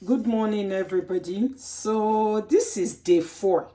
Good morning, everybody. So, this is day 4.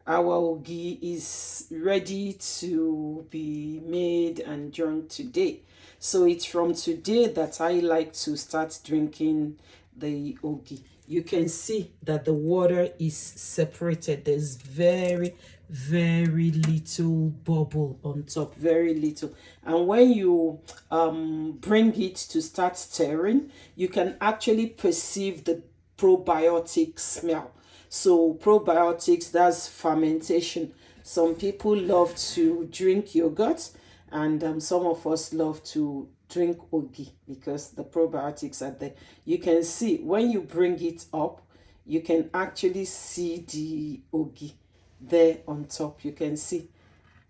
Our ogi is ready to be made and drunk today. So, it's from today that I like to start drinking the ogi. You can see that the water is separated. There's very little bubble on top, very little. And when you bring it to start stirring, you can actually perceive the probiotic smell. So probiotics, that's fermentation. Some people love to drink yogurt, and some of us love to drink ogi because the probiotics are there. You can see when you bring it up, you can actually see the ogi there on top. You can see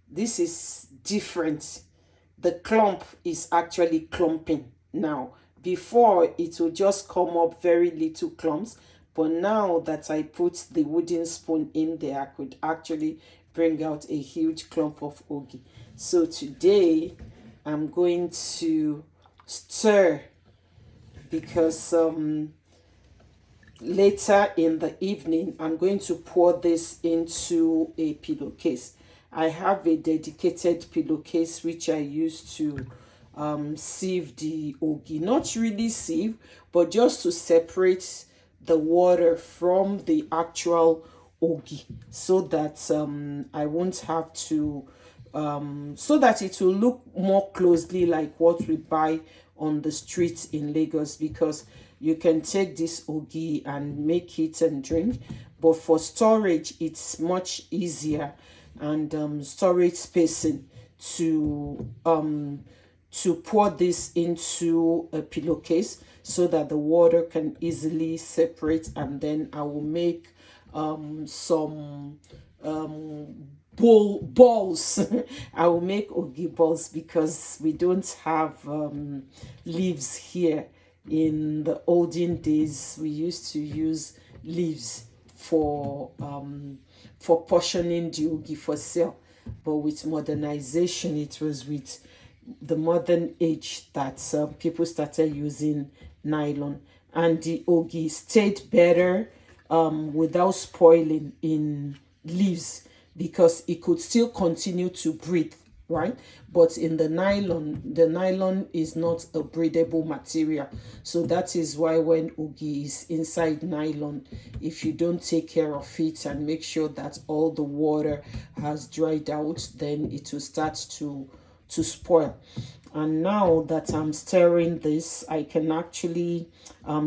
this is different. The clump is actually clumping now. Before, it would just come up very little clumps, but now that I put the wooden spoon in there, I could actually bring out a huge clump of ogi. So today I'm going to stir because later in the evening I'm going to pour this into a pillowcase. I have a dedicated pillowcase which I use to sieve the ogi. Not really sieve, but just to separate the water from the actual ogi so that I won't have to so that it will look more closely like what we buy on the streets in Lagos, because you can take this ogi and make it and drink, but for storage it's much easier, and storage spacing to pour this into a pillowcase so that the water can easily separate. And then I will make some balls. I will make ogi balls because we don't have leaves here. In the olden days, we used to use leaves for portioning the ogi for sale, but with modernization, it was with the modern age that people started using nylon, and the ogi stayed better without spoiling in leaves because it could still continue to breathe, right? But in the nylon is not a breathable material. So that is why when ogi is inside nylon, if you don't take care of it and make sure that all the water has dried out, then it will start to spoil. And now that I'm stirring this, I can actually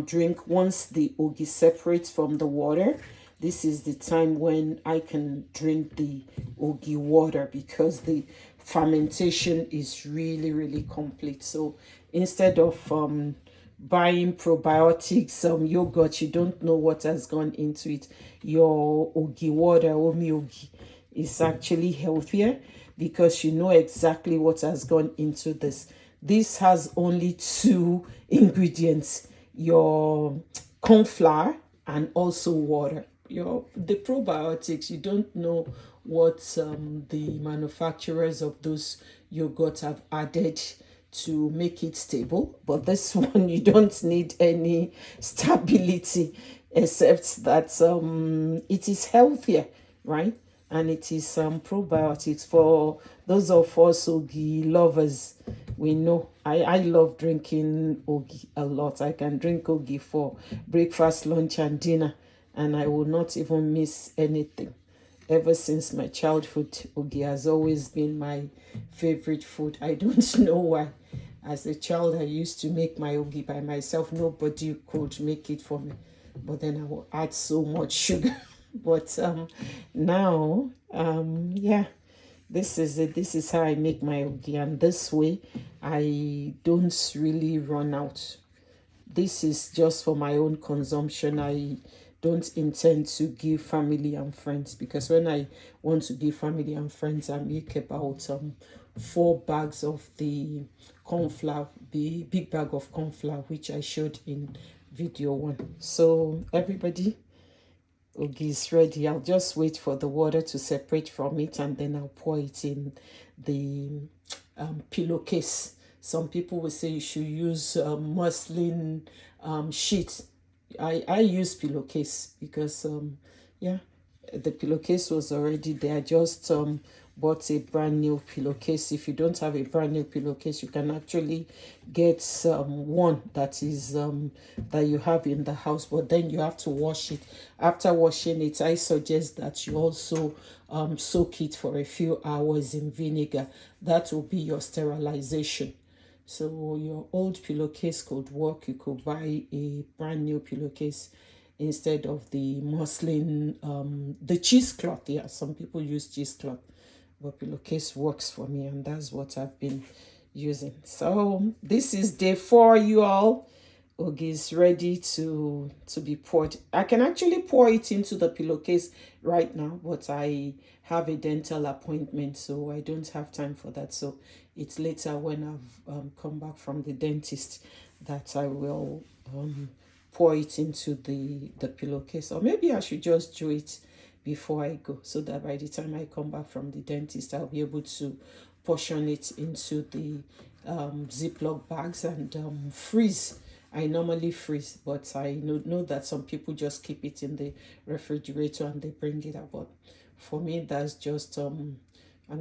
drink once the ogi separates from the water. This is the time when I can drink the ogi water because the fermentation is really complete. So instead of buying probiotics, yogurt, you don't know what has gone into it. Your ogi water, Yomi-Odedeyi, is actually healthier because you know exactly what has gone into this. This has only 2 ingredients: your corn flour and also water. The probiotics, you don't know what the manufacturers of those yogurt have added to make it stable, but this one you don't need any stability except that it is healthier, right? And it is probiotics. For those of us ogi lovers, we know I love drinking ogi a lot. I can drink ogi for breakfast, lunch, and dinner, and I will not even miss anything. Ever since my childhood, ogi has always been my favorite food. I don't know why. As a child, I used to make my ogi by myself. Nobody could make it for me. But then I will add so much sugar. But now, yeah, this is it. This is how I make my ogi. And this way, I don't really run out. This is just for my own consumption. I don't intend to give family and friends, because when I want to give family and friends, I make about 4 bags of the corn flour, the big bag of corn flour, which I showed in video 1. So everybody, ogi is ready. I'll just wait for the water to separate from it, and then I'll pour it in the pillowcase. Some people will say you should use muslin sheet I use pillowcase because yeah, the pillowcase was already there. I just bought a brand new pillowcase. If you don't have a brand new pillowcase, you can actually get one that is that you have in the house, but then you have to wash it. After washing it, I suggest that you also soak it for a few hours in vinegar. That will be your sterilization. So your old pillowcase could work. You could buy a brand new pillowcase instead of the muslin, the cheesecloth. Yeah, some people use cheesecloth, but pillowcase works for me, and that's what I've been using. So this is day 4, you all. Ogi is ready to be poured. I can actually pour it into the pillowcase right now, but I have a dental appointment, so I don't have time for that. So it's later when I've come back from the dentist that I will pour it into the pillowcase. Or maybe I should just do it before I go, so that by the time I come back from the dentist, I'll be able to portion it into the Ziploc bags and freeze. I normally freeze, but I know that some people just keep it in the refrigerator and they bring it out. But for me, that's just I'm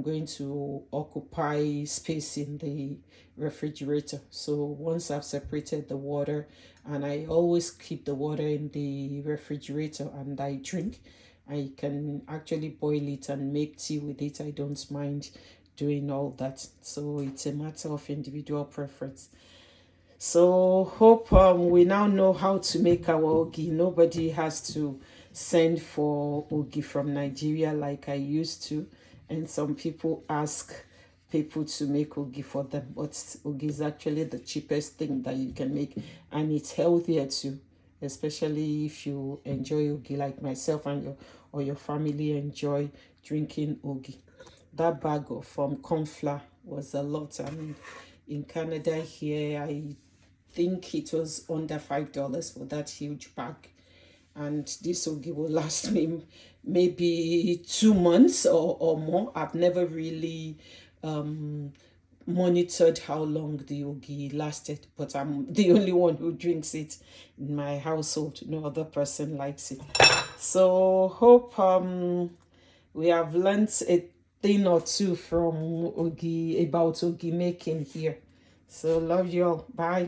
going to occupy space in the refrigerator. So once I've separated the water, and I always keep the water in the refrigerator and I drink, I can actually boil it and make tea with it. I don't mind doing all that. So it's a matter of individual preference. So hope we now know how to make our ogi. Nobody has to send for ogi from Nigeria like I used to. And some people ask people to make ogi for them. But ogi is actually the cheapest thing that you can make. And it's healthier too. Especially if you enjoy ogi like myself and your family enjoy drinking ogi. That bag of corn flour was a lot. I mean, in Canada here, I think it was under $5 for that huge bag, and this ogi will last me maybe 2 months or more. I've never really monitored how long the ogi lasted, but I'm the only one who drinks it in my household. No other person likes it. So hope we have learned a thing or two from ogi, about ogi making here. So love you all. Bye.